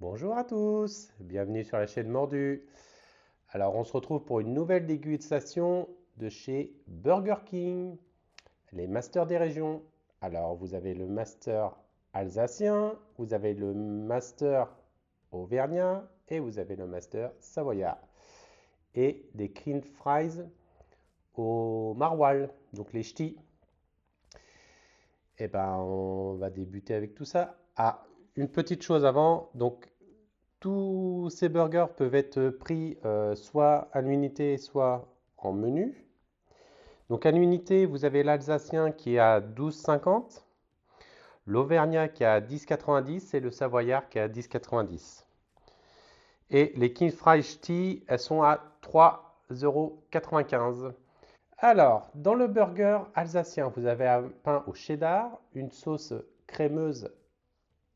Bonjour à tous, bienvenue sur la chaîne Mordu. Alors on se retrouve pour une nouvelle dégustation de chez Burger King, les masters des régions. Alors vous avez le master alsacien, vous avez le master auvergnat et vous avez le master savoyard. Et des cream fries au maroilles, donc les ch'tis. Et ben on va débuter avec tout ça. Ah, une petite chose avant, donc tous ces burgers peuvent être pris soit à l'unité, soit en menu. Donc à l'unité, vous avez l'Alsacien qui est à 12,50, l'Auvergnat qui est à 10,90 et le Savoyard qui est à 10,90. Et les King Fry Ch'ti, elles sont à 3,95 €. Alors, dans le burger alsacien, vous avez un pain au cheddar, une sauce crémeuse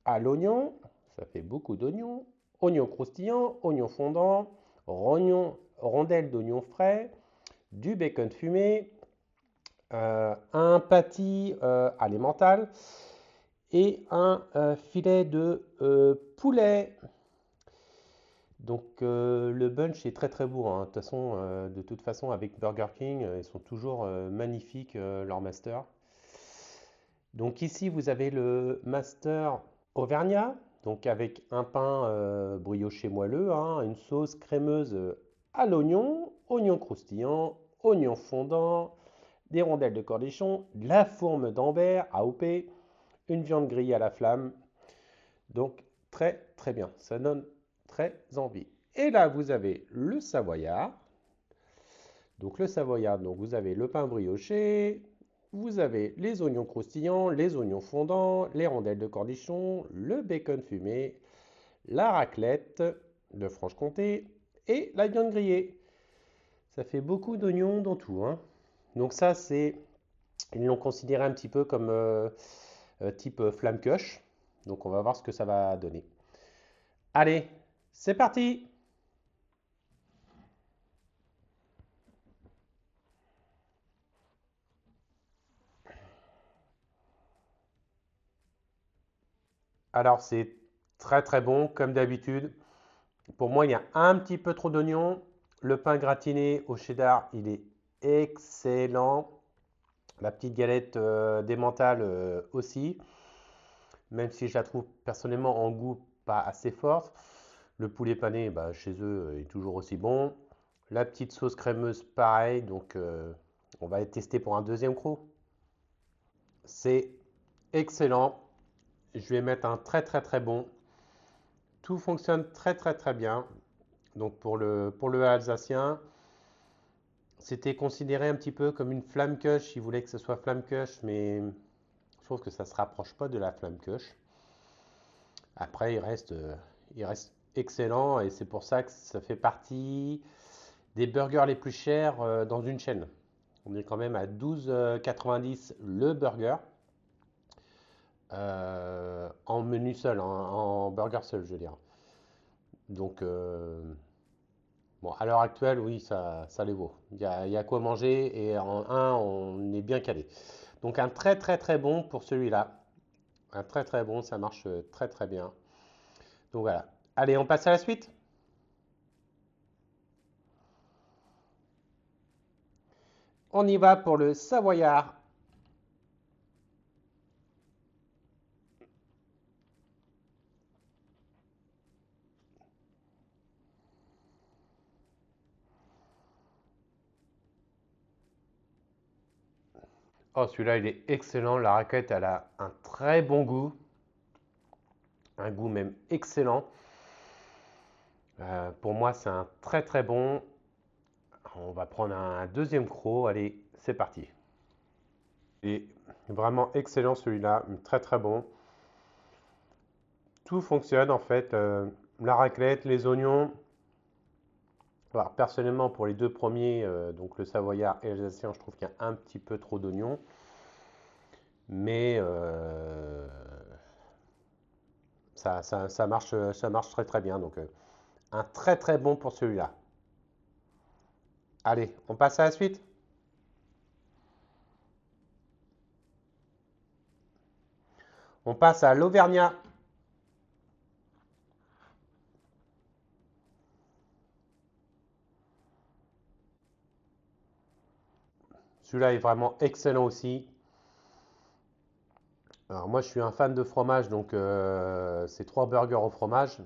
à l'oignon, ça fait beaucoup d'oignons, oignons croustillants, oignons fondants, rondelles d'oignons frais, du bacon fumé, un patty à l'emmental et un filet de poulet. Donc le bunch est très très beau, hein. De toute façon, avec Burger King, ils sont toujours magnifiques, leurs masters. Donc ici, vous avez le master auvergnat, donc avec un pain brioché moelleux, hein, une sauce crémeuse à l'oignon, oignon croustillant, oignon fondant, des rondelles de cornichon, de la fourme d'Ambert AOP, une viande grillée à la flamme. Donc très très bien, ça donne très envie. Et là, vous avez le savoyard. Donc le savoyard, donc vous avez le pain brioché, vous avez les oignons croustillants, les oignons fondants, les rondelles de cornichon, le bacon fumé, la raclette de Franche-Comté et la viande grillée. Ça fait beaucoup d'oignons dans tout, hein. Donc ça, ils l'ont considéré un petit peu comme type flamme cush. Donc on va voir ce que ça va donner. Allez, c'est parti! Alors c'est très très bon comme d'habitude. Pour moi, il y a un petit peu trop d'oignons. Le pain gratiné au cheddar, il est excellent. La petite galette d'emmental aussi, même si je la trouve personnellement en goût pas assez forte. Le poulet pané, bah, chez eux, est toujours aussi bon. La petite sauce crémeuse, pareil. Donc, on va tester pour un deuxième croc. C'est excellent. Je vais mettre un très très très bon. Tout fonctionne très très très bien. Donc pour le alsacien, c'était considéré un petit peu comme une flamme cush. Ils voulaient que ce soit flamme cush, mais je trouve que ça ne se rapproche pas de la flamme cush. Après, il reste excellent et c'est pour ça que ça fait partie des burgers les plus chers dans une chaîne. On est quand même à 12,90 le burger en menu seul, en burger seul, je veux dire. Donc, bon, à l'heure actuelle, oui, ça les vaut. Il y a quoi manger et en un, on est bien calé. Donc, un très très très bon pour celui-là. Un très très bon, ça marche très très bien. Donc voilà. Allez, on passe à la suite. On y va pour le savoyard. Oh, celui-là, il est excellent. La raclette, elle a un très bon goût. Un goût même excellent. Pour moi, c'est un très très bon. On va prendre un deuxième croc. Allez, c'est parti. Et vraiment excellent celui-là. Très très bon. Tout fonctionne en fait. La raclette, les oignons. Alors, personnellement, pour les deux premiers, donc le savoyard et l'alsacien, je trouve qu'il y a un petit peu trop d'oignons. Mais ça marche très très bien. Donc, un très très bon pour celui-là. Allez, on passe à la suite. On passe à l'Auvergnat. Celui-là est vraiment excellent aussi. Alors moi je suis un fan de fromage, donc c'est 3 burgers au fromage.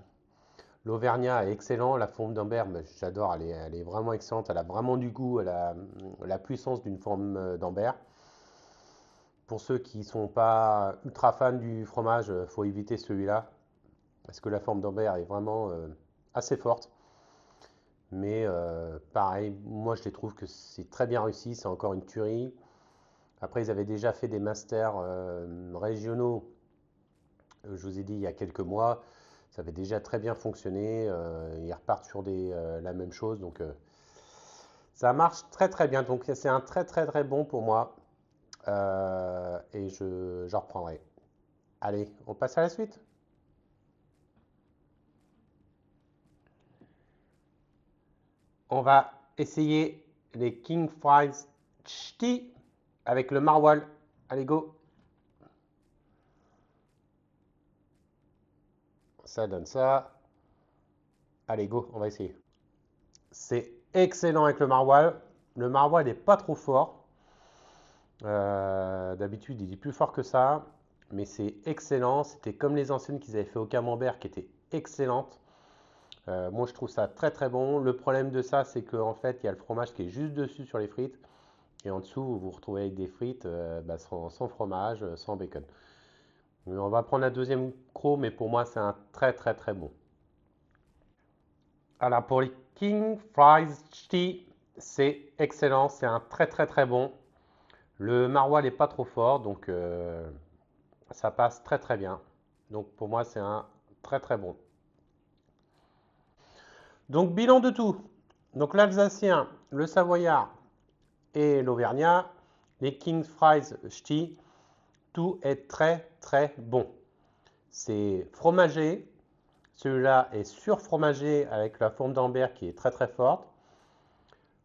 L'Auvergnat est excellent, la forme d'Ambert, mais j'adore, elle est vraiment excellente, elle a vraiment du goût, elle a la puissance d'une forme d'Ambert. Pour ceux qui ne sont pas ultra fans du fromage, il faut éviter celui-là, parce que la forme d'Ambert est vraiment assez forte. Mais pareil, moi je les trouve que c'est très bien réussi, c'est encore une tuerie. Après, ils avaient déjà fait des masters régionaux, je vous ai dit il y a quelques mois. Ça avait déjà très bien fonctionné. Ils repartent sur la même chose. Donc ça marche très très bien. Donc c'est un très très très bon pour moi. Et j'en reprendrai. Allez, on passe à la suite. On va essayer les King Fries Ch'ti avec le maroilles. Allez, go. Ça donne ça. Allez, go, on va essayer. C'est excellent avec le maroilles. Le maroilles n'est pas trop fort. D'habitude, il est plus fort que ça. Mais c'est excellent. C'était comme les anciennes qu'ils avaient fait au camembert qui étaient excellentes. Moi, je trouve ça très très bon. Le problème de ça, c'est qu'en fait, il y a le fromage qui est juste dessus sur les frites. Et en dessous, vous vous retrouvez avec des frites sans fromage, sans bacon. On va prendre la deuxième croc, mais pour moi, c'est un très très très bon. Alors, pour les King Fries Ch'ti, c'est excellent. C'est un très très très bon. Le maroilles n'est pas trop fort, donc ça passe très très bien. Donc, pour moi, c'est un très très bon. Donc, bilan de tout. Donc, l'Alsacien, le Savoyard et l'Auvergnat, les King Fries Ch'ti, tout est très très bon. C'est fromagé. Celui-là est surfromagé avec la forme d'Ambert qui est très très forte.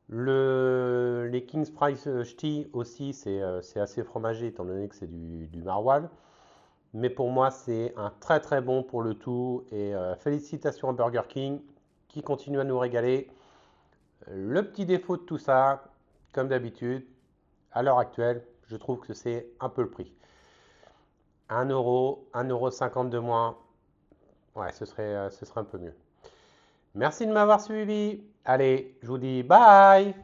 Les King's Price Ch'ti aussi, c'est assez fromagé étant donné que c'est du maroilles. Mais pour moi, c'est un très très bon pour le tout. Et félicitations à Burger King qui continue à nous régaler. Le petit défaut de tout ça, comme d'habitude, à l'heure actuelle, je trouve que c'est un peu le prix. 1 euro, 1,50 € de moins, ouais, ce serait un peu mieux. Merci de m'avoir suivi. Allez, je vous dis bye.